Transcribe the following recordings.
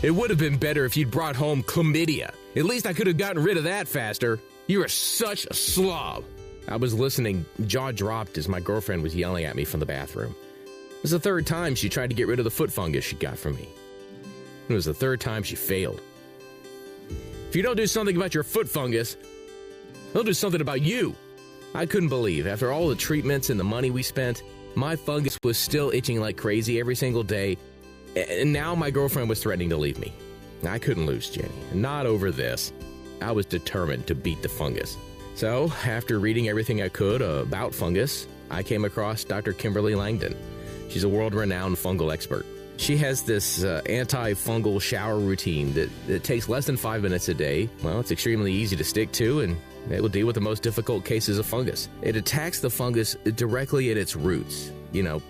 It would have been better if you'd brought home chlamydia. At least I could have gotten rid of that faster. You are such a slob. I was listening, jaw dropped as my girlfriend was yelling at me from the bathroom. It was the third time she tried to get rid of the foot fungus she got from me. It was the third time she failed. If you don't do something about your foot fungus, they'll do something about you. I couldn't believe, after all the treatments and the money we spent, my fungus was still itching like crazy every single day, and now my girlfriend was threatening to leave me. I couldn't lose Jenny, not over this. I was determined to beat the fungus. So, after reading everything I could about fungus, I came across Dr. Kimberly Langdon. She's a world-renowned fungal expert. She has this anti-fungal shower routine that takes less than 5 minutes a day. Well, it's extremely easy to stick to, and it will deal with the most difficult cases of fungus. It attacks the fungus directly at its roots,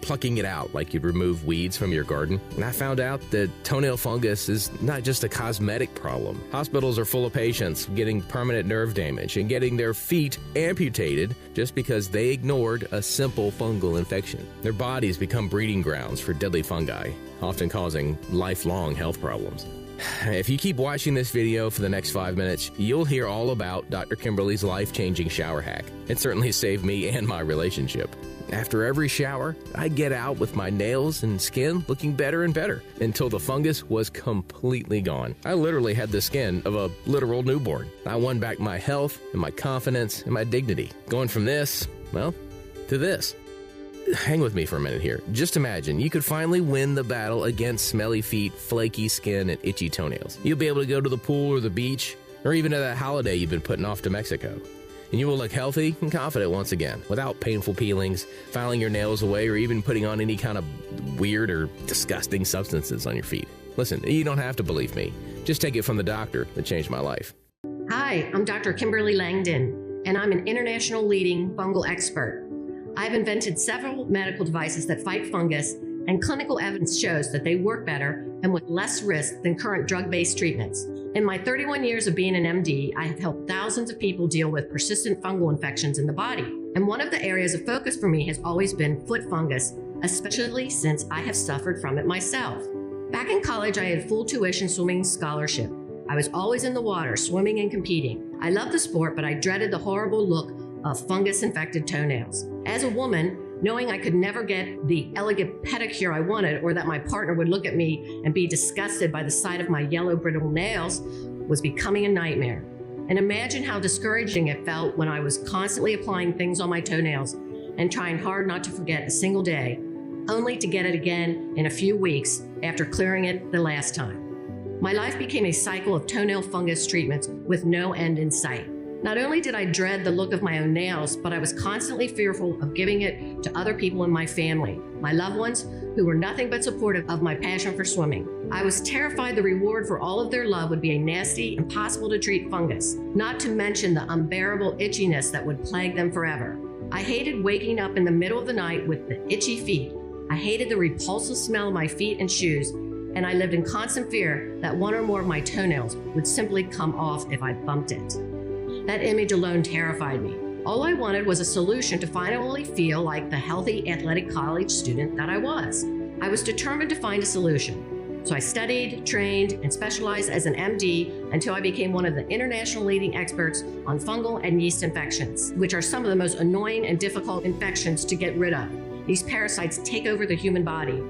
plucking it out like you'd remove weeds from your garden. And I found out that toenail fungus is not just a cosmetic problem. Hospitals are full of patients getting permanent nerve damage and getting their feet amputated just because they ignored a simple fungal infection. Their bodies become breeding grounds for deadly fungi, often causing lifelong health problems. If you keep watching this video for the next 5 minutes, you'll hear all about Dr. Kimberly's life-changing shower hack. It certainly saved me and my relationship. After every shower, I get out with my nails and skin looking better and better until the fungus was completely gone. I literally had the skin of a literal newborn. I won back my health and my confidence and my dignity. Going from this, to this. Hang with me for a minute here. Just imagine you could finally win the battle against smelly feet, flaky skin, and itchy toenails. You'll be able to go to the pool or the beach, or even to that holiday you've been putting off to Mexico. And you will look healthy and confident once again, without painful peelings, filing your nails away, or even putting on any kind of weird or disgusting substances on your feet. Listen, you don't have to believe me. Just take it from the doctor that changed my life. Hi, I'm Dr. Kimberly Langdon, and I'm an international leading fungal expert. I've invented several medical devices that fight fungus, and clinical evidence shows that they work better and with less risk than current drug-based treatments. In my 31 years of being an MD, I have helped thousands of people deal with persistent fungal infections in the body. And one of the areas of focus for me has always been foot fungus, especially since I have suffered from it myself. Back in college, I had full tuition swimming scholarship. I was always in the water, swimming and competing. I loved the sport, but I dreaded the horrible look of fungus-infected toenails. As a woman, knowing I could never get the elegant pedicure I wanted, or that my partner would look at me and be disgusted by the sight of my yellow brittle nails, was becoming a nightmare. And imagine how discouraging it felt when I was constantly applying things on my toenails and trying hard not to forget a single day, only to get it again in a few weeks after clearing it the last time. My life became a cycle of toenail fungus treatments with no end in sight. Not only did I dread the look of my own nails, but I was constantly fearful of giving it to other people in my family, my loved ones, who were nothing but supportive of my passion for swimming. I was terrified the reward for all of their love would be a nasty, impossible to treat fungus, not to mention the unbearable itchiness that would plague them forever. I hated waking up in the middle of the night with the itchy feet. I hated the repulsive smell of my feet and shoes, and I lived in constant fear that one or more of my toenails would simply come off if I bumped it. That image alone terrified me. All I wanted was a solution to finally feel like the healthy athletic college student that I was. I was determined to find a solution. So I studied, trained, and specialized as an MD until I became one of the international leading experts on fungal and yeast infections, which are some of the most annoying and difficult infections to get rid of. These parasites take over the human body.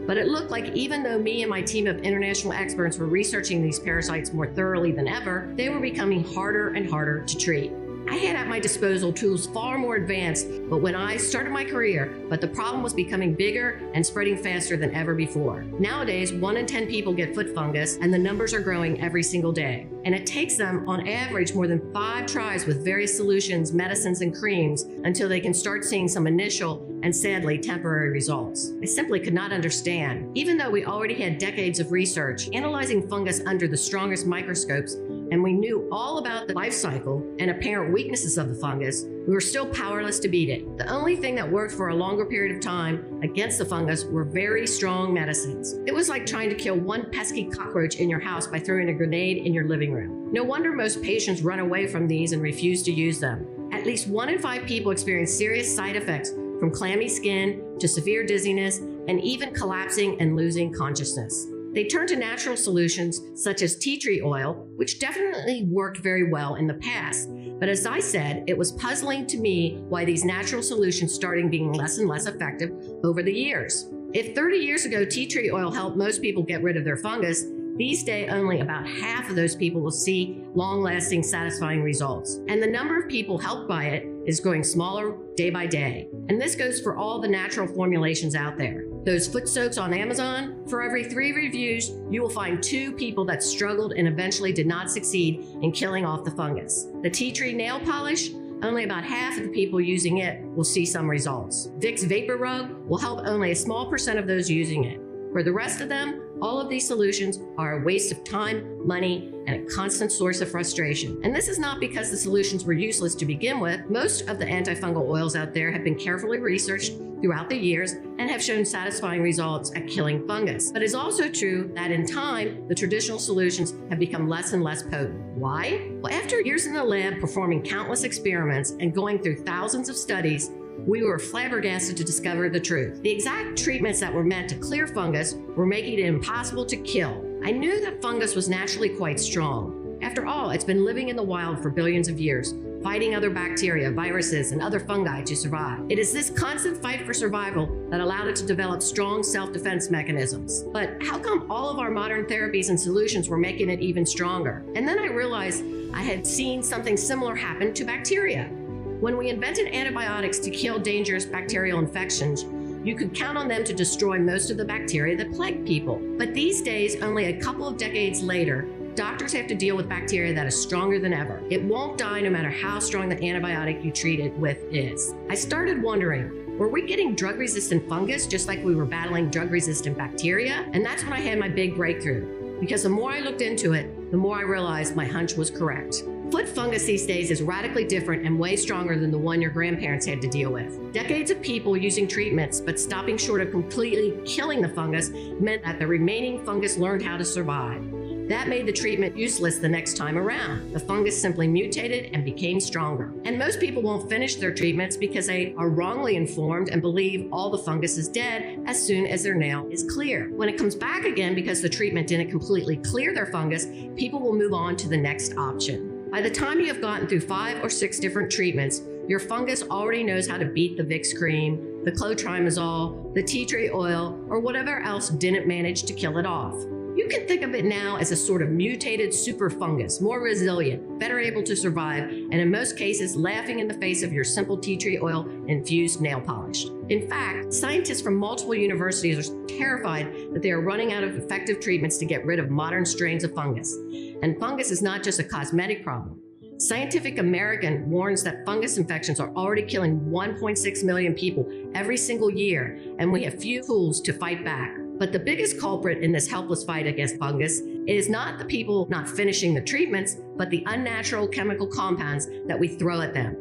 But it looked like even though me and my team of international experts were researching these parasites more thoroughly than ever, they were becoming harder and harder to treat. I had at my disposal tools far more advanced, but when I started my career, the problem was becoming bigger and spreading faster than ever before. Nowadays, 1 in 10 people get foot fungus, and the numbers are growing every single day. And it takes them, on average, more than 5 tries with various solutions, medicines, and creams until they can start seeing some initial and sadly temporary results. I simply could not understand. Even though we already had decades of research analyzing fungus under the strongest microscopes, and we knew all about the life cycle and apparent weaknesses of the fungus, we were still powerless to beat it. The only thing that worked for a longer period of time against the fungus were very strong medicines. It was like trying to kill one pesky cockroach in your house by throwing a grenade in your living room. No wonder most patients run away from these and refuse to use them. At least 1 in 5 people experience serious side effects, from clammy skin to severe dizziness and even collapsing and losing consciousness. They turned to natural solutions such as tea tree oil, which definitely worked very well in the past. But as I said, it was puzzling to me why these natural solutions started being less and less effective over the years. If 30 years ago tea tree oil helped most people get rid of their fungus, these days only about half of those people will see long-lasting, satisfying results. And the number of people helped by it is growing smaller day by day. And this goes for all the natural formulations out there. Those foot soaks on Amazon, for every 3 reviews, you will find 2 people that struggled and eventually did not succeed in killing off the fungus. The tea tree nail polish, only about half of the people using it will see some results. Vicks Vapor Rub will help only a small percent of those using it. For the rest of them, all of these solutions are a waste of time, money, and a constant source of frustration. And this is not because the solutions were useless to begin with. Most of the antifungal oils out there have been carefully researched throughout the years and have shown satisfying results at killing fungus. But it's also true that in time, the traditional solutions have become less and less potent. Why? Well, after years in the lab performing countless experiments and going through thousands of studies, we were flabbergasted to discover the truth. The exact treatments that were meant to clear fungus were making it impossible to kill. I knew that fungus was naturally quite strong. After all, it's been living in the wild for billions of years, fighting other bacteria, viruses, and other fungi to survive. It is this constant fight for survival that allowed it to develop strong self-defense mechanisms. But how come all of our modern therapies and solutions were making it even stronger? And then I realized I had seen something similar happen to bacteria. When we invented antibiotics to kill dangerous bacterial infections, you could count on them to destroy most of the bacteria that plague people. But these days, only a couple of decades later, doctors have to deal with bacteria that is stronger than ever. It won't die no matter how strong the antibiotic you treat it with is. I started wondering, were we getting drug-resistant fungus just like we were battling drug-resistant bacteria? And that's when I had my big breakthrough. Because the more I looked into it, the more I realized my hunch was correct. Foot fungus these days is radically different and way stronger than the one your grandparents had to deal with. Decades of people using treatments but stopping short of completely killing the fungus meant that the remaining fungus learned how to survive. That made the treatment useless the next time around. The fungus simply mutated and became stronger. And most people won't finish their treatments because they are wrongly informed and believe all the fungus is dead as soon as their nail is clear. When it comes back again because the treatment didn't completely clear their fungus, people will move on to the next option. By the time you have gotten through 5 or 6 different treatments, your fungus already knows how to beat the Vicks cream, the clotrimazole, the tea tree oil, or whatever else didn't manage to kill it off. You can think of it now as a sort of mutated super fungus, more resilient, better able to survive, and in most cases, laughing in the face of your simple tea tree oil infused nail polish. In fact, scientists from multiple universities are terrified that they are running out of effective treatments to get rid of modern strains of fungus. And fungus is not just a cosmetic problem. Scientific American warns that fungus infections are already killing 1.6 million people every single year, and we have few tools to fight back. But the biggest culprit in this helpless fight against fungus is not the people not finishing the treatments, but the unnatural chemical compounds that we throw at them.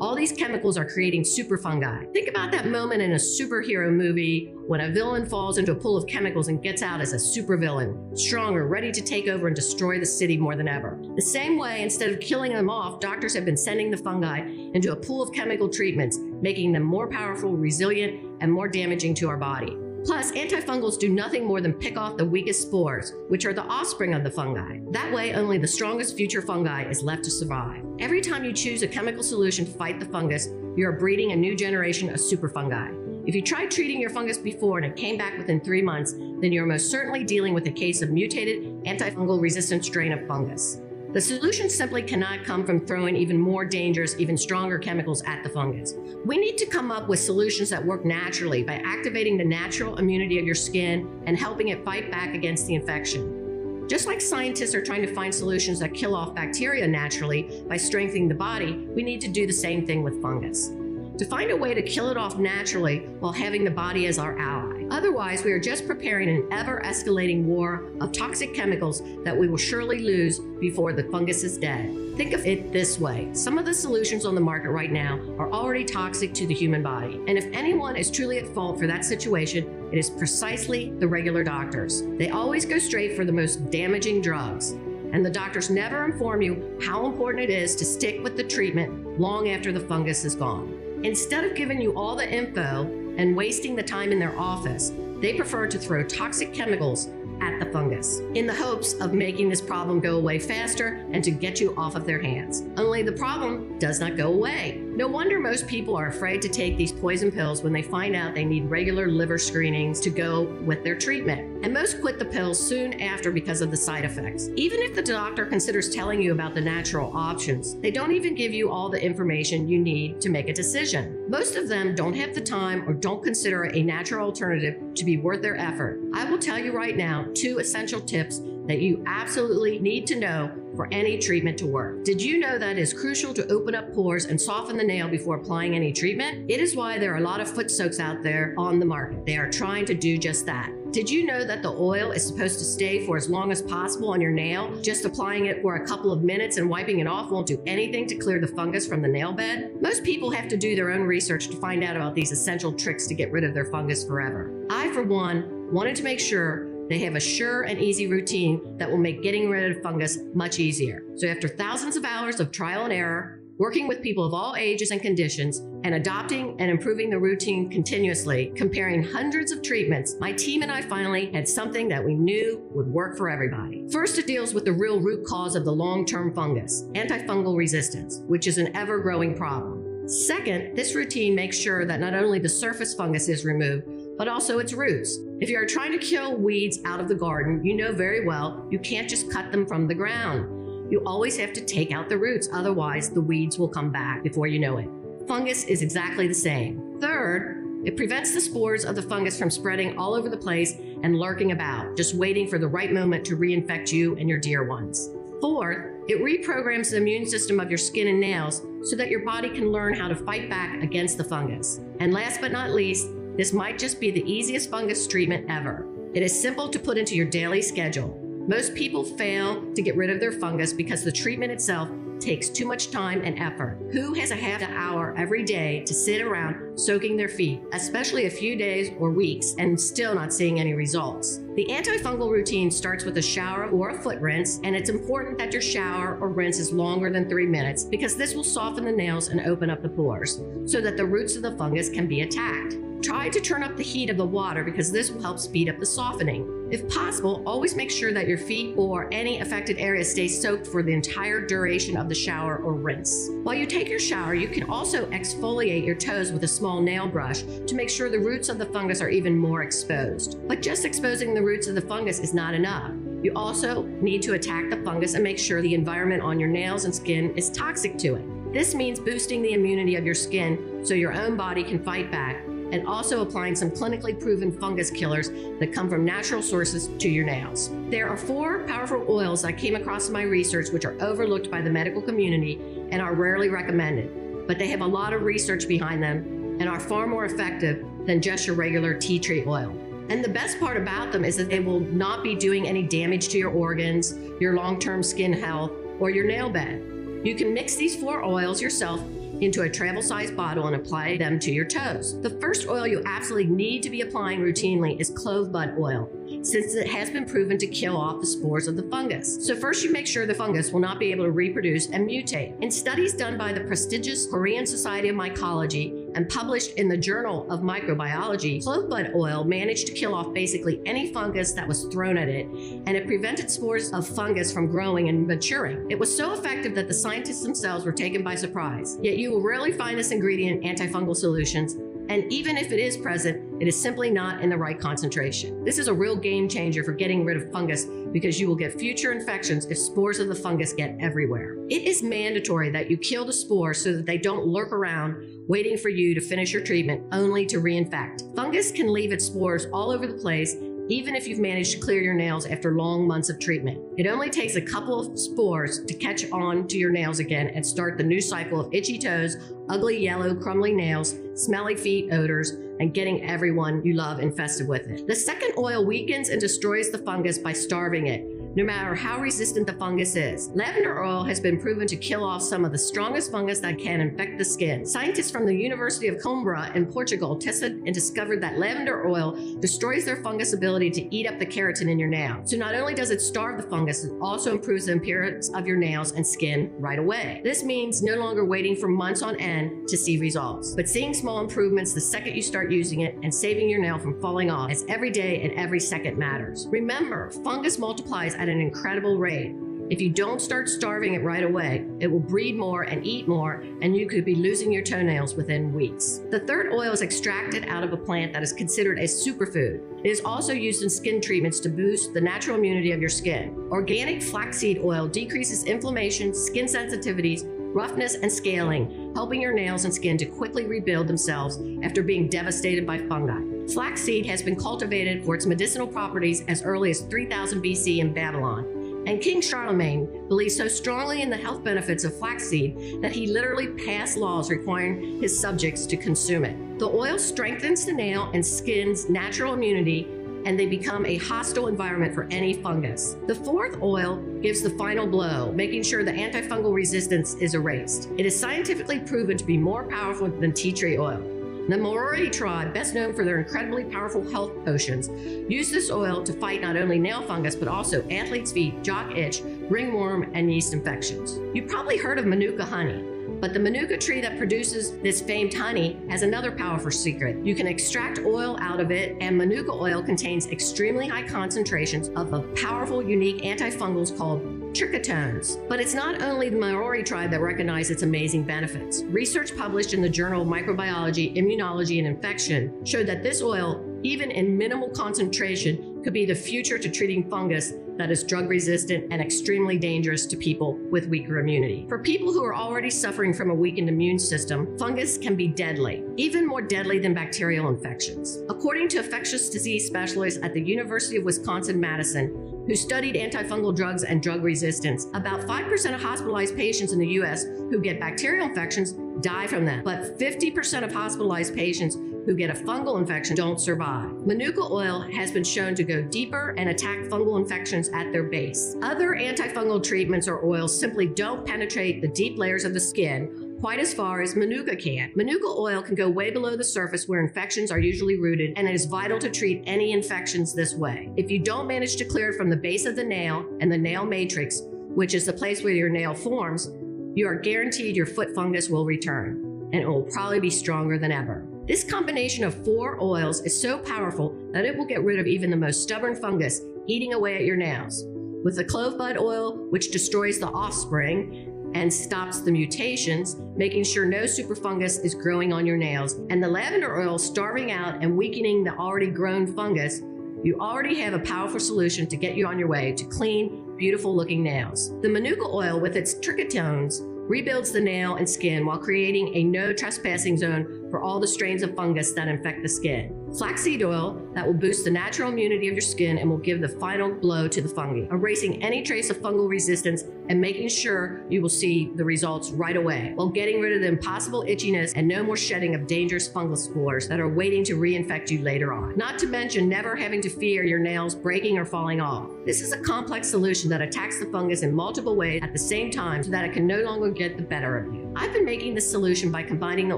All these chemicals are creating super fungi. Think about that moment in a superhero movie when a villain falls into a pool of chemicals and gets out as a supervillain, stronger, ready to take over and destroy the city more than ever. The same way, instead of killing them off, doctors have been sending the fungi into a pool of chemical treatments, making them more powerful, resilient, and more damaging to our body. Plus, antifungals do nothing more than pick off the weakest spores, which are the offspring of the fungi. That way, only the strongest future fungi is left to survive. Every time you choose a chemical solution to fight the fungus, you are breeding a new generation of super fungi. If you tried treating your fungus before and it came back within 3 months, then you're most certainly dealing with a case of mutated antifungal resistant strain of fungus. The solution simply cannot come from throwing even more dangerous, even stronger chemicals at the fungus. We need to come up with solutions that work naturally by activating the natural immunity of your skin and helping it fight back against the infection. Just like scientists are trying to find solutions that kill off bacteria naturally by strengthening the body, we need to do the same thing with fungus. To find a way to kill it off naturally while having the body as our ally. Otherwise, we are just preparing an ever-escalating war of toxic chemicals that we will surely lose before the fungus is dead. Think of it this way. Some of the solutions on the market right now are already toxic to the human body. And if anyone is truly at fault for that situation, it is precisely the regular doctors. They always go straight for the most damaging drugs. And the doctors never inform you how important it is to stick with the treatment long after the fungus is gone. Instead of giving you all the info and wasting the time in their office, they prefer to throw toxic chemicals at the fungus in the hopes of making this problem go away faster and to get you off of their hands. Only the problem does not go away. No wonder most people are afraid to take these poison pills when they find out they need regular liver screenings to go with their treatment. And most quit the pills soon after because of the side effects. Even if the doctor considers telling you about the natural options, they don't even give you all the information you need to make a decision. Most of them don't have the time or don't consider a natural alternative to be worth their effort. I will tell you right now 2 essential tips that you absolutely need to know for any treatment to work. Did you know that it is crucial to open up pores and soften the nail before applying any treatment? It is why there are a lot of foot soaks out there on the market. They are trying to do just that. Did you know that the oil is supposed to stay for as long as possible on your nail? Just applying it for a couple of minutes and wiping it off won't do anything to clear the fungus from the nail bed? Most people have to do their own research to find out about these essential tricks to get rid of their fungus forever. I, for one, wanted to make sure they have a sure and easy routine that will make getting rid of fungus much easier. So after thousands of hours of trial and error, working with people of all ages and conditions, and adopting and improving the routine continuously, comparing hundreds of treatments, my team and I finally had something that we knew would work for everybody. First, it deals with the real root cause of the long-term fungus, antifungal resistance, which is an ever-growing problem. Second, this routine makes sure that not only the surface fungus is removed, but also its roots. If you are trying to kill weeds out of the garden, you know very well you can't just cut them from the ground. You always have to take out the roots, otherwise the weeds will come back before you know it. Fungus is exactly the same. Third, it prevents the spores of the fungus from spreading all over the place and lurking about, just waiting for the right moment to reinfect you and your dear ones. Fourth, it reprograms the immune system of your skin and nails so that your body can learn how to fight back against the fungus. And last but not least, this might just be the easiest fungus treatment ever. It is simple to put into your daily schedule. Most people fail to get rid of their fungus because the treatment itself takes too much time and effort. Who has a half an hour every day to sit around soaking their feet, especially a few days or weeks, and still not seeing any results? The antifungal routine starts with a shower or a foot rinse, and it's important that your shower or rinse is longer than 3 minutes because this will soften the nails and open up the pores so that the roots of the fungus can be attacked. Try to turn up the heat of the water because this will help speed up the softening. If possible, always make sure that your feet or any affected area stay soaked for the entire duration of the shower or rinse. While you take your shower, you can also exfoliate your toes with a small nail brush to make sure the roots of the fungus are even more exposed. But just exposing the roots of the fungus is not enough. You also need to attack the fungus and make sure the environment on your nails and skin is toxic to it. This means boosting the immunity of your skin so your own body can fight back, and also applying some clinically proven fungus killers that come from natural sources to your nails. There are 4 powerful oils I came across in my research which are overlooked by the medical community and are rarely recommended, but they have a lot of research behind them and are far more effective than just your regular tea tree oil. And the best part about them is that they will not be doing any damage to your organs, your long-term skin health, or your nail bed. You can mix these 4 oils yourself into a travel-sized bottle and apply them to your toes. The first oil you absolutely need to be applying routinely is clove bud oil, since it has been proven to kill off the spores of the fungus. So first you make sure the fungus will not be able to reproduce and mutate. In studies done by the prestigious Korean Society of Mycology and published in the Journal of Microbiology, clove bud oil managed to kill off basically any fungus that was thrown at it, and it prevented spores of fungus from growing and maturing. It was so effective that the scientists themselves were taken by surprise. Yet you will rarely find this ingredient in antifungal solutions, and even if it is present, it is simply not in the right concentration. This is a real game changer for getting rid of fungus because you will get future infections if spores of the fungus get everywhere. It is mandatory that you kill the spores so that they don't lurk around waiting for you to finish your treatment only to reinfect. Fungus can leave its spores all over the place even if you've managed to clear your nails after long months of treatment. It only takes a couple of spores to catch on to your nails again and start the new cycle of itchy toes, ugly yellow crumbly nails, smelly feet odors, and getting everyone you love infested with it. The second oil weakens and destroys the fungus by starving it, no matter how resistant the fungus is. Lavender oil has been proven to kill off some of the strongest fungus that can infect the skin. Scientists from the University of Coimbra in Portugal tested and discovered that lavender oil destroys their fungus ability to eat up the keratin in your nail. So not only does it starve the fungus, it also improves the appearance of your nails and skin right away. This means no longer waiting for months on end to see results, but seeing small improvements the second you start using it and saving your nail from falling off, as every day and every second matters. Remember, fungus multiplies at an incredible rate. If you don't start starving it right away, it will breed more and eat more, and you could be losing your toenails within weeks. The third oil is extracted out of a plant that is considered a superfood. It is also used in skin treatments to boost the natural immunity of your skin. Organic flaxseed oil decreases inflammation, skin sensitivities, roughness, and scaling, helping your nails and skin to quickly rebuild themselves after being devastated by fungi. Flaxseed has been cultivated for its medicinal properties as early as 3000 BC in Babylon. And King Charlemagne believed so strongly in the health benefits of flaxseed that he literally passed laws requiring his subjects to consume it. The oil strengthens the nail and skin's natural immunity, and they become a hostile environment for any fungus. The fourth oil gives the final blow, making sure the antifungal resistance is erased. It is scientifically proven to be more powerful than tea tree oil. The Maori tribe, best known for their incredibly powerful health potions, use this oil to fight not only nail fungus, but also athlete's feet, jock itch, ringworm, and yeast infections. You've probably heard of Manuka honey, but the Manuka tree that produces this famed honey has another powerful secret. You can extract oil out of it, and Manuka oil contains extremely high concentrations of a powerful, unique antifungals called trichotones. But it's not only the Maori tribe that recognized its amazing benefits. Research published in the Journal of Microbiology, Immunology, and Infection showed that this oil, even in minimal concentration, could be the future to treating fungus that is drug resistant and extremely dangerous to people with weaker immunity. For people who are already suffering from a weakened immune system, fungus can be deadly, even more deadly than bacterial infections. According to infectious disease specialists at the University of Wisconsin-Madison, who studied antifungal drugs and drug resistance, about 5% of hospitalized patients in the U.S. who get bacterial infections die from them, but 50% of hospitalized patients who get a fungal infection don't survive. Manuka oil has been shown to go deeper and attack fungal infections at their base. Other antifungal treatments or oils simply don't penetrate the deep layers of the skin quite as far as Manuka can. Manuka oil can go way below the surface where infections are usually rooted, and it is vital to treat any infections this way. If you don't manage to clear it from the base of the nail and the nail matrix, which is the place where your nail forms, you are guaranteed your foot fungus will return, and it will probably be stronger than ever. This combination of 4 oils is so powerful that it will get rid of even the most stubborn fungus eating away at your nails. With the clove bud oil, which destroys the offspring and stops the mutations, making sure no superfungus is growing on your nails, and the lavender oil starving out and weakening the already grown fungus, you already have a powerful solution to get you on your way to clean, beautiful looking nails. The Manuka oil with its trichotones rebuilds the nail and skin while creating a no trespassing zone for all the strains of fungus that infect the skin. Flaxseed oil that will boost the natural immunity of your skin and will give the final blow to the fungi, erasing any trace of fungal resistance and making sure you will see the results right away, while getting rid of the impossible itchiness and no more shedding of dangerous fungal spores that are waiting to reinfect you later on. Not to mention never having to fear your nails breaking or falling off. This is a complex solution that attacks the fungus in multiple ways at the same time so that it can no longer get the better of you. I've been making this solution by combining the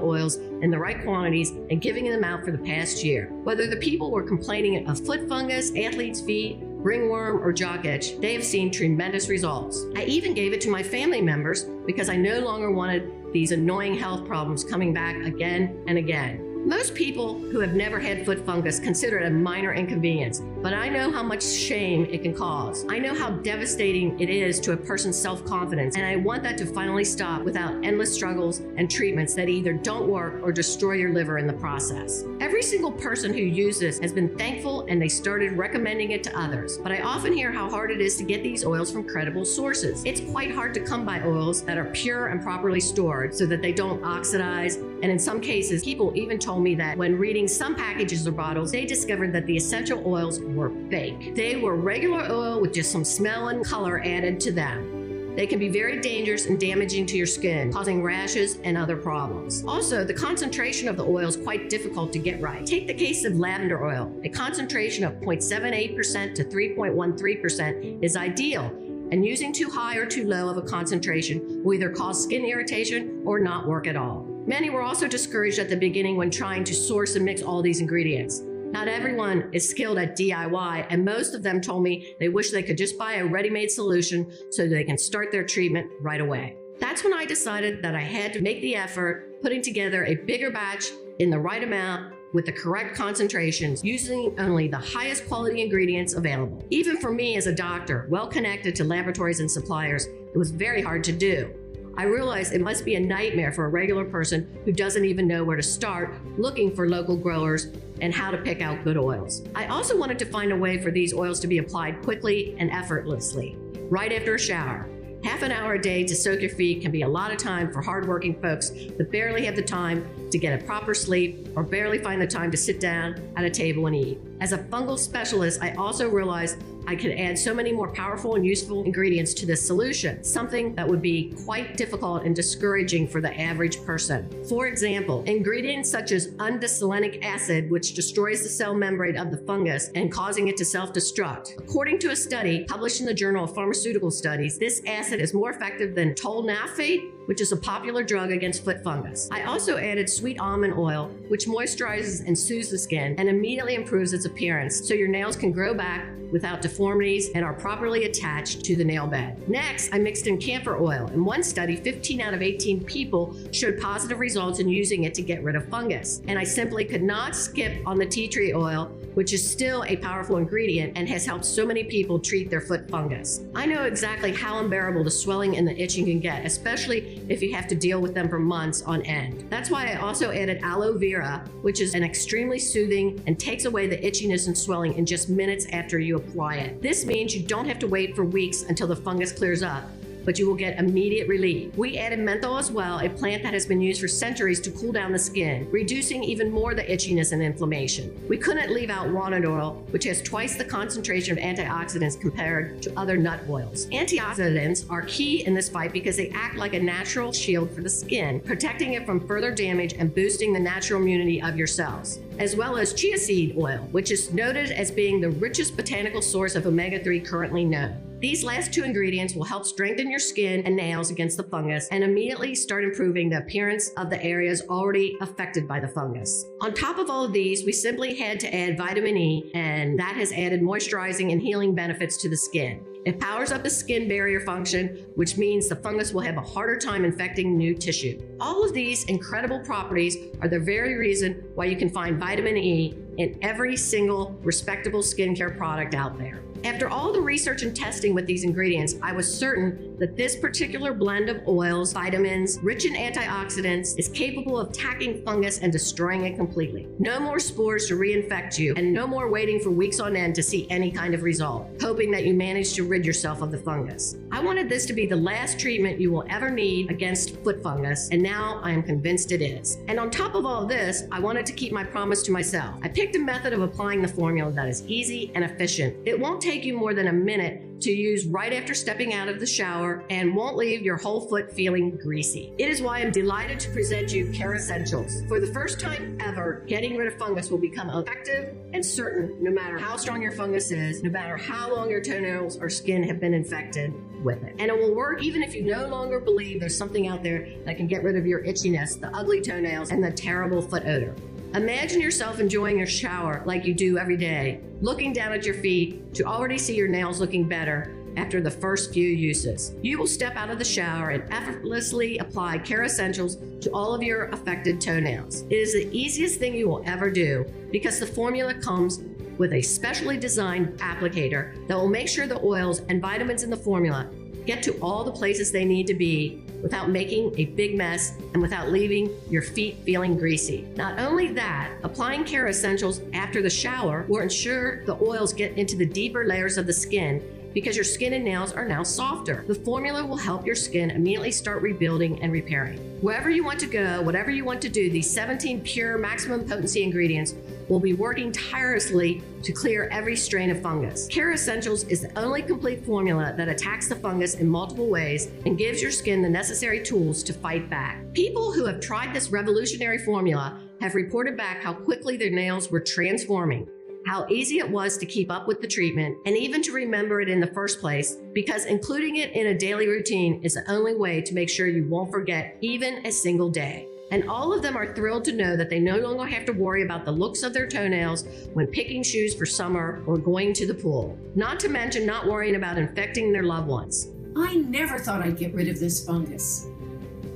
oils in the right quantities and giving them out for the past year. Whether the people were complaining of foot fungus, athlete's feet, ringworm, or jock itch, they have seen tremendous results. I even gave it to my family members because I no longer wanted these annoying health problems coming back again and again. Most people who have never had foot fungus consider it a minor inconvenience, but I know how much shame it can cause. I know how devastating it is to a person's self-confidence, and I want that to finally stop without endless struggles and treatments that either don't work or destroy your liver in the process. Every single person who used this has been thankful, and they started recommending it to others, but I often hear how hard it is to get these oils from credible sources. It's quite hard to come by oils that are pure and properly stored so that they don't oxidize, and in some cases, people even told me that when reading some packages or bottles, they discovered that the essential oils were fake. They were regular oil with just some smell and color added to them. They can be very dangerous and damaging to your skin, causing rashes and other problems. Also, the concentration of the oil is quite difficult to get right. Take the case of lavender oil. A concentration of 0.78% to 3.13% is ideal, and using too high or too low of a concentration will either cause skin irritation or not work at all. Many were also discouraged at the beginning when trying to source and mix all these ingredients. Not everyone is skilled at DIY, and most of them told me they wish they could just buy a ready-made solution so they can start their treatment right away. That's when I decided that I had to make the effort, putting together a bigger batch in the right amount with the correct concentrations, using only the highest quality ingredients available. Even for me as a doctor, well connected to laboratories and suppliers, it was very hard to do. I realized it must be a nightmare for a regular person who doesn't even know where to start looking for local growers and how to pick out good oils. I also wanted to find a way for these oils to be applied quickly and effortlessly, right after a shower. Half an hour a day to soak your feet can be a lot of time for hardworking folks that barely have the time to get a proper sleep or barely find the time to sit down at a table and eat. As a fungal specialist, I also realized I could add so many more powerful and useful ingredients to this solution, something that would be quite difficult and discouraging for the average person. For example, ingredients such as undesolenic acid, which destroys the cell membrane of the fungus and causing it to self-destruct. According to a study published in the Journal of Pharmaceutical Studies, this acid is more effective than tolnafate, which is a popular drug against foot fungus. I also added sweet almond oil, which moisturizes and soothes the skin and immediately improves its appearance so your nails can grow back without deformities and are properly attached to the nail bed. Next, I mixed in camphor oil. In one study, 15 out of 18 people showed positive results in using it to get rid of fungus. And I simply could not skip on the tea tree oil, which is still a powerful ingredient and has helped so many people treat their foot fungus. I know exactly how unbearable the swelling and the itching can get, especially if you have to deal with them for months on end. That's why I also added aloe vera, which is an extremely soothing and takes away the itchiness and swelling in just minutes after you apply it. This means you don't have to wait for weeks until the fungus clears up, but you will get immediate relief. We added menthol as well, a plant that has been used for centuries to cool down the skin, reducing even more the itchiness and inflammation. We couldn't leave out walnut oil, which has twice the concentration of antioxidants compared to other nut oils. Antioxidants are key in this fight because they act like a natural shield for the skin, protecting it from further damage and boosting the natural immunity of your cells, as well as chia seed oil, which is noted as being the richest botanical source of omega-3 currently known. These last two ingredients will help strengthen your skin and nails against the fungus and immediately start improving the appearance of the areas already affected by the fungus. On top of all of these, we simply had to add vitamin E, and that has added moisturizing and healing benefits to the skin. It powers up the skin barrier function, which means the fungus will have a harder time infecting new tissue. All of these incredible properties are the very reason why you can find vitamin E in every single respectable skincare product out there. After all the research and testing with these ingredients, I was certain that this particular blend of oils, vitamins, rich in antioxidants, is capable of attacking fungus and destroying it completely. No more spores to reinfect you, and no more waiting for weeks on end to see any kind of result, hoping that you manage to rid yourself of the fungus. I wanted this to be the last treatment you will ever need against foot fungus, and now I am convinced it is. And on top of all this, I wanted to keep my promise to myself. I picked a method of applying the formula that is easy and efficient. It won't take you more than a minute to use right after stepping out of the shower and won't leave your whole foot feeling greasy. It is why I'm delighted to present you Kerassentials. For the first time ever, getting rid of fungus will become effective and certain no matter how strong your fungus is, no matter how long your toenails or skin have been infected with it. And it will work even if you no longer believe there's something out there that can get rid of your itchiness, the ugly toenails, and the terrible foot odor. Imagine yourself enjoying your shower like you do every day, looking down at your feet to already see your nails looking better after the first few uses. You will step out of the shower and effortlessly apply Kerassentials to all of your affected toenails. It is the easiest thing you will ever do because the formula comes with a specially designed applicator that will make sure the oils and vitamins in the formula get to all the places they need to be without making a big mess and without leaving your feet feeling greasy. Not only that, applying Kerassentials after the shower will ensure the oils get into the deeper layers of the skin because your skin and nails are now softer. The formula will help your skin immediately start rebuilding and repairing. Wherever you want to go, whatever you want to do, these 17 pure maximum potency ingredients will be working tirelessly to clear every strain of fungus. Kerassentials is the only complete formula that attacks the fungus in multiple ways and gives your skin the necessary tools to fight back. People who have tried this revolutionary formula have reported back how quickly their nails were transforming, how easy it was to keep up with the treatment, and even to remember it in the first place, because including it in a daily routine is the only way to make sure you won't forget even a single day. And all of them are thrilled to know that they no longer have to worry about the looks of their toenails when picking shoes for summer or going to the pool. Not to mention not worrying about infecting their loved ones. I never thought I'd get rid of this fungus.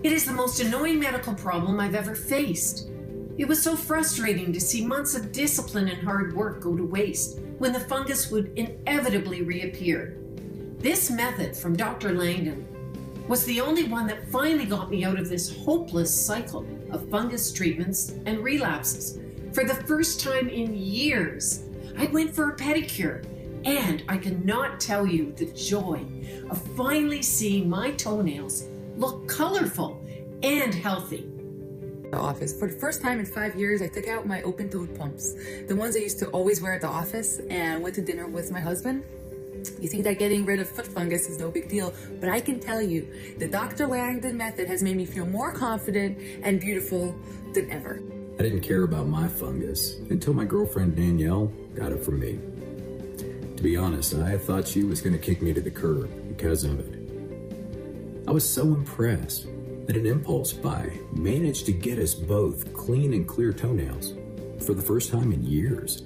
It is the most annoying medical problem I've ever faced. It was so frustrating to see months of discipline and hard work go to waste when the fungus would inevitably reappear. This method from Dr. Langdon was the only one that finally got me out of this hopeless cycle of fungus treatments and relapses. For the first time in years, I went for a pedicure, and I cannot tell you the joy of finally seeing my toenails look colorful and healthy. The office. For the first time in 5 years, I took out my open-toed pumps, the ones I used to always wear at the office, and went to dinner with my husband. You think that getting rid of foot fungus is no big deal, but I can tell you, the Dr. Langdon method has made me feel more confident and beautiful than ever. I didn't care about my fungus until my girlfriend Danielle got it from me. To be honest, I thought she was going to kick me to the curb because of it. I was so impressed that an impulse buy managed to get us both clean and clear toenails for the first time in years.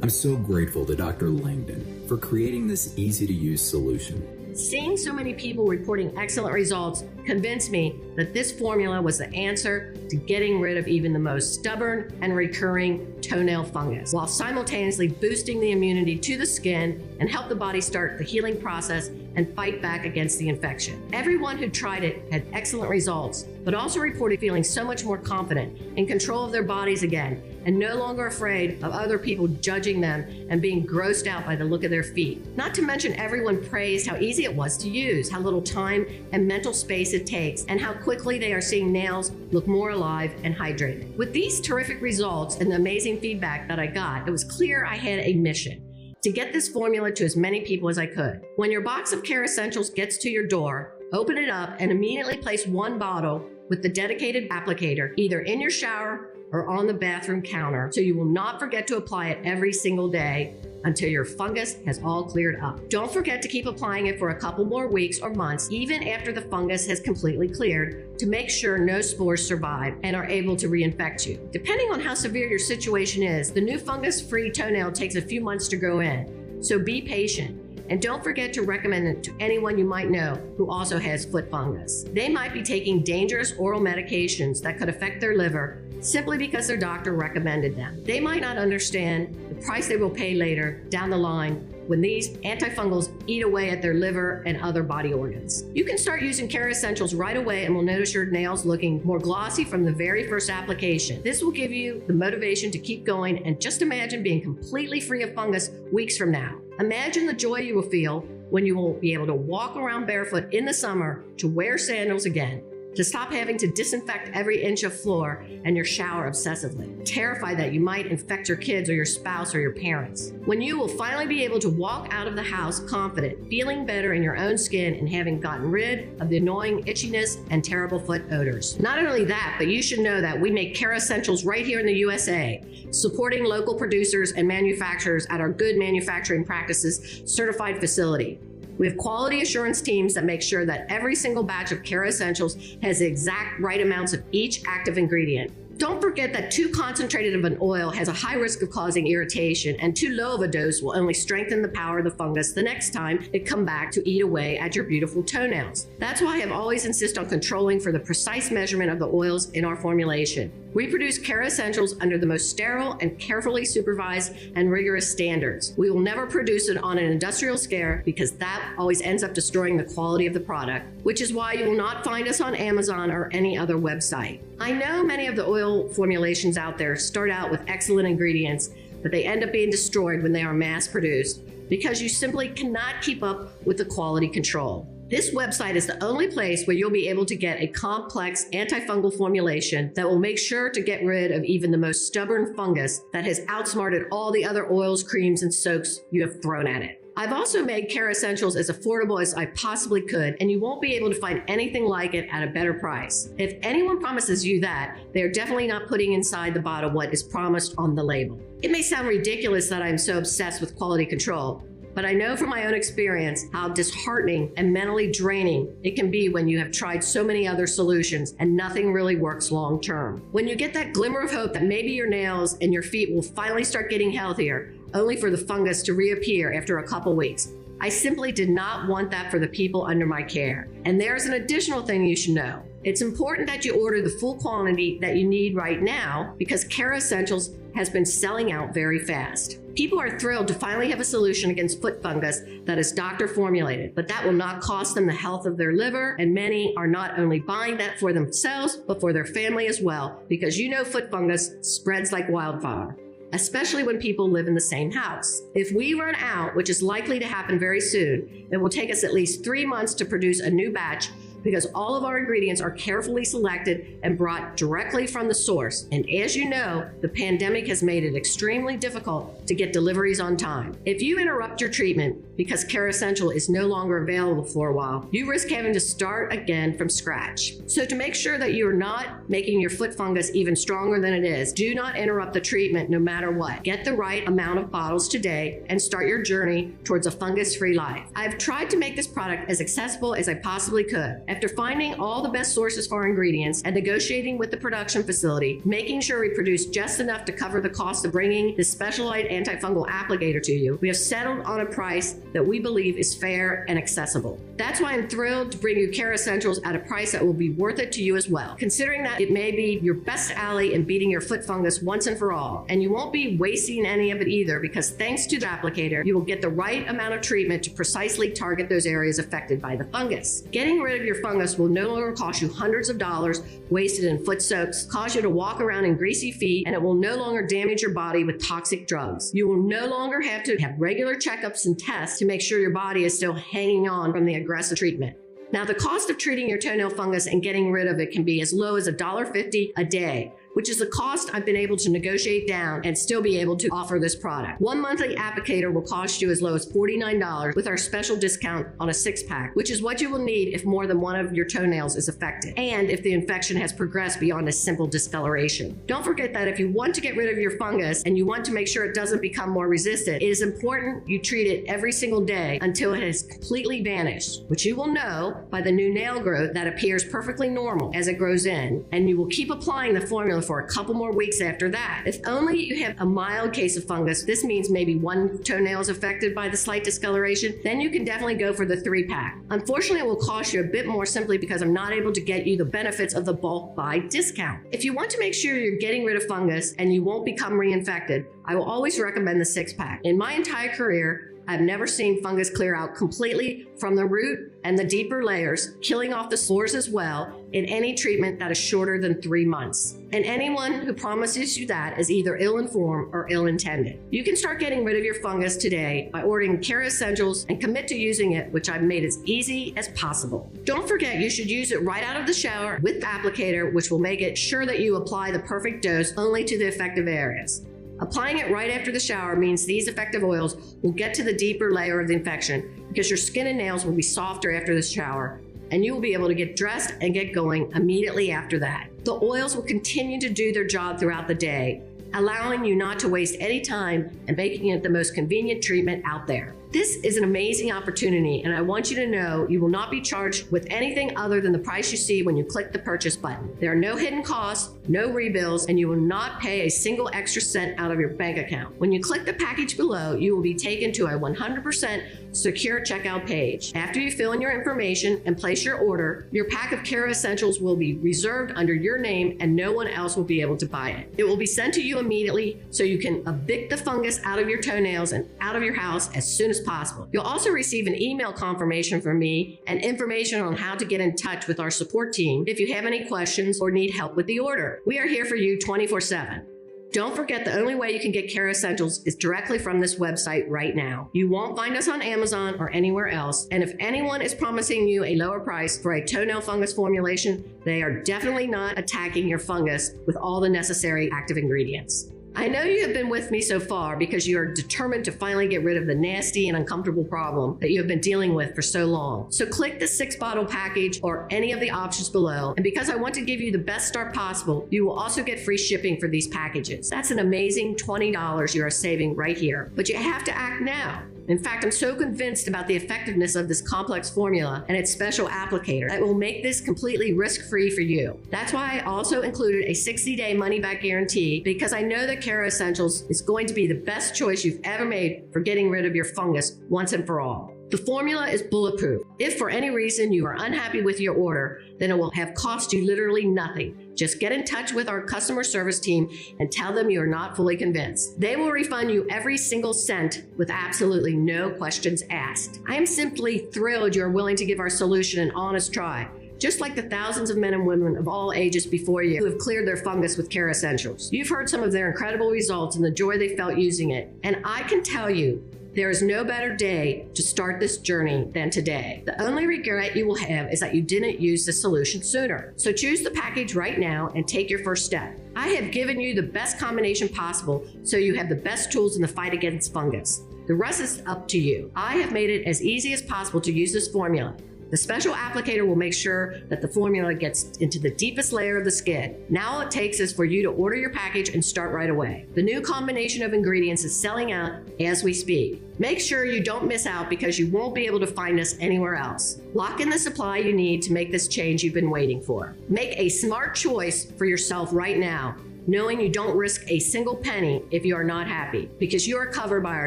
I'm so grateful to Dr. Langdon for creating this easy-to-use solution. Seeing so many people reporting excellent results convinced me that this formula was the answer to getting rid of even the most stubborn and recurring toenail fungus, while simultaneously boosting the immunity to the skin and help the body start the healing process and fight back against the infection. Everyone who tried it had excellent results, but also reported feeling so much more confident, in control of their bodies again, and no longer afraid of other people judging them and being grossed out by the look of their feet. Not to mention, everyone praised how easy it was to use, how little time and mental space it takes, and how quickly they are seeing nails look more alive and hydrated. With these terrific results and the amazing feedback that I got, it was clear I had a mission: to get this formula to as many people as I could. When your box of Kerassentials gets to your door, open it up and immediately place one bottle with the dedicated applicator either in your shower or on the bathroom counter, so you will not forget to apply it every single day until your fungus has all cleared up. Don't forget to keep applying it for a couple more weeks or months, even after the fungus has completely cleared, to make sure no spores survive and are able to reinfect you. Depending on how severe your situation is, the new fungus-free toenail takes a few months to grow in, so be patient. And don't forget to recommend it to anyone you might know who also has foot fungus. They might be taking dangerous oral medications that could affect their liver simply because their doctor recommended them. They might not understand the price they will pay later down the line when these antifungals eat away at their liver and other body organs. You can start using Kerassentials right away and will notice your nails looking more glossy from the very first application. This will give you the motivation to keep going, and just imagine being completely free of fungus weeks from now. Imagine the joy you will feel when you will be able to walk around barefoot in the summer, to wear sandals again, to stop having to disinfect every inch of floor and your shower obsessively, terrified that you might infect your kids or your spouse or your parents. When you will finally be able to walk out of the house confident, feeling better in your own skin, and having gotten rid of the annoying itchiness and terrible foot odors. Not only that, but you should know that we make Kerassentials right here in the USA, supporting local producers and manufacturers at our Good Manufacturing Practices certified facility. We have quality assurance teams that make sure that every single batch of Kerassentials has the exact right amounts of each active ingredient. Don't forget that too concentrated of an oil has a high risk of causing irritation, and too low of a dose will only strengthen the power of the fungus the next time it comes back to eat away at your beautiful toenails. That's why I have always insisted on controlling for the precise measurement of the oils in our formulation. We produce Kerassentials under the most sterile and carefully supervised and rigorous standards. We will never produce it on an industrial scale, because that always ends up destroying the quality of the product, which is why you will not find us on Amazon or any other website. I know many of the oil formulations out there start out with excellent ingredients, but they end up being destroyed when they are mass produced because you simply cannot keep up with the quality control. This website is the only place where you'll be able to get a complex antifungal formulation that will make sure to get rid of even the most stubborn fungus that has outsmarted all the other oils, creams, and soaks you have thrown at it. I've also made Kerassentials as affordable as I possibly could, and you won't be able to find anything like it at a better price. If anyone promises you that, they are definitely not putting inside the bottle what is promised on the label. It may sound ridiculous that I'm so obsessed with quality control, but I know from my own experience how disheartening and mentally draining it can be when you have tried so many other solutions and nothing really works long term. When you get that glimmer of hope that maybe your nails and your feet will finally start getting healthier, only for the fungus to reappear after a couple weeks. I simply did not want that for the people under my care. And there's an additional thing you should know. It's important that you order the full quantity that you need right now because Kerassentials has been selling out very fast. People are thrilled to finally have a solution against foot fungus that is doctor-formulated, but that will not cost them the health of their liver, and many are not only buying that for themselves, but for their family as well, because you know foot fungus spreads like wildfire, especially when people live in the same house. If we run out, which is likely to happen very soon, it will take us at least 3 months to produce a new batch because all of our ingredients are carefully selected and brought directly from the source. And as you know, the pandemic has made it extremely difficult to get deliveries on time. If you interrupt your treatment because Kerassential is no longer available for a while, you risk having to start again from scratch. So to make sure that you are not making your foot fungus even stronger than it is, do not interrupt the treatment no matter what. Get the right amount of bottles today and start your journey towards a fungus-free life. I've tried to make this product as accessible as I possibly could. After finding all the best sources for our ingredients and negotiating with the production facility, making sure we produce just enough to cover the cost of bringing this specialized antifungal applicator to you, we have settled on a price that we believe is fair and accessible. That's why I'm thrilled to bring you Kerassentials at a price that will be worth it to you as well, considering that it may be your best ally in beating your foot fungus once and for all. And you won't be wasting any of it either because thanks to the applicator, you will get the right amount of treatment to precisely target those areas affected by the fungus. Getting rid of your fungus will no longer cost you hundreds of dollars wasted in foot soaks, cause you to walk around in greasy feet, and it will no longer damage your body with toxic drugs. You will no longer have to have regular checkups and tests to make sure your body is still hanging on from the aggressive treatment. Now, the cost of treating your toenail fungus and getting rid of it can be as low as $1.50 a day, which is the cost I've been able to negotiate down and still be able to offer this product. One monthly applicator will cost you as low as $49 with our special discount on a 6-pack, which is what you will need if more than one of your toenails is affected, and if the infection has progressed beyond a simple discoloration. Don't forget that if you want to get rid of your fungus and you want to make sure it doesn't become more resistant, it is important you treat it every single day until it has completely vanished, which you will know by the new nail growth that appears perfectly normal as it grows in, and you will keep applying the formula for a couple more weeks after that. If only you have a mild case of fungus, this means maybe one toenail is affected by the slight discoloration, then you can definitely go for the 3-pack. Unfortunately, it will cost you a bit more simply because I'm not able to get you the benefits of the bulk buy discount. If you want to make sure you're getting rid of fungus and you won't become reinfected, I will always recommend the 6-pack. In my entire career, I've never seen fungus clear out completely from the root and the deeper layers, killing off the spores as well, in any treatment that is shorter than 3 months. And anyone who promises you that is either ill-informed or ill-intended. You can start getting rid of your fungus today by ordering Kerassentials and commit to using it, which I've made as easy as possible. Don't forget, you should use it right out of the shower with the applicator, which will make it sure that you apply the perfect dose only to the effective areas. Applying it right after the shower means these effective oils will get to the deeper layer of the infection because your skin and nails will be softer after the shower, and you will be able to get dressed and get going immediately after that. The oils will continue to do their job throughout the day, allowing you not to waste any time and making it the most convenient treatment out there. This is an amazing opportunity, and I want you to know you will not be charged with anything other than the price you see when you click the purchase button. There are no hidden costs, no rebills, and you will not pay a single extra cent out of your bank account. When you click the package below, you will be taken to a 100% secure checkout page. After you fill in your information and place your order, your pack of Kerassentials will be reserved under your name and no one else will be able to buy it. It will be sent to you immediately so you can evict the fungus out of your toenails and out of your house as soon as possible. You'll also receive an email confirmation from me and information on how to get in touch with our support team if you have any questions or need help with the order. We are here for you 24/7. Don't forget, the only way you can get Kerassentials is directly from this website right now. You won't find us on Amazon or anywhere else, and if anyone is promising you a lower price for a toenail fungus formulation, they are definitely not attacking your fungus with all the necessary active ingredients. I know you have been with me so far because you are determined to finally get rid of the nasty and uncomfortable problem that you have been dealing with for so long. So click the 6-bottle package or any of the options below. And because I want to give you the best start possible, you will also get free shipping for these packages. That's an amazing $20 you are saving right here. But you have to act now. In fact, I'm so convinced about the effectiveness of this complex formula and its special applicator that will make this completely risk-free for you. That's why I also included a 60-day money-back guarantee, because I know that Kerassentials is going to be the best choice you've ever made for getting rid of your fungus once and for all. The formula is bulletproof. If for any reason you are unhappy with your order, then it will have cost you literally nothing. Just get in touch with our customer service team and tell them you are not fully convinced. They will refund you every single cent with absolutely no questions asked. I am simply thrilled you're willing to give our solution an honest try, just like the thousands of men and women of all ages before you who have cleared their fungus with Kerassentials. You've heard some of their incredible results and the joy they felt using it, and I can tell you, there is no better day to start this journey than today. The only regret you will have is that you didn't use the solution sooner. So choose the package right now and take your first step. I have given you the best combination possible so you have the best tools in the fight against fungus. The rest is up to you. I have made it as easy as possible to use this formula. The special applicator will make sure that the formula gets into the deepest layer of the skin. Now all it takes is for you to order your package and start right away. The new combination of ingredients is selling out as we speak. Make sure you don't miss out because you won't be able to find us anywhere else. Lock in the supply you need to make this change you've been waiting for. Make a smart choice for yourself right now, knowing you don't risk a single penny if you are not happy, because you are covered by our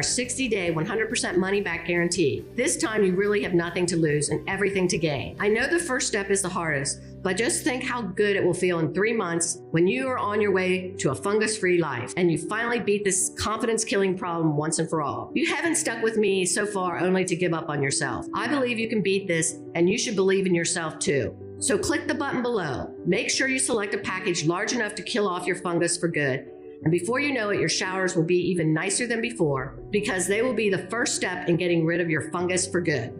60-day 100% money-back guarantee. This time you really have nothing to lose and everything to gain. I know the first step is the hardest, but just think how good it will feel in 3 months when you are on your way to a fungus-free life and you finally beat this confidence-killing problem once and for all. You haven't stuck with me so far only to give up on yourself. I believe you can beat this, and you should believe in yourself too. So click the button below. Make sure you select a package large enough to kill off your fungus for good. And before you know it, your showers will be even nicer than before, because they will be the first step in getting rid of your fungus for good.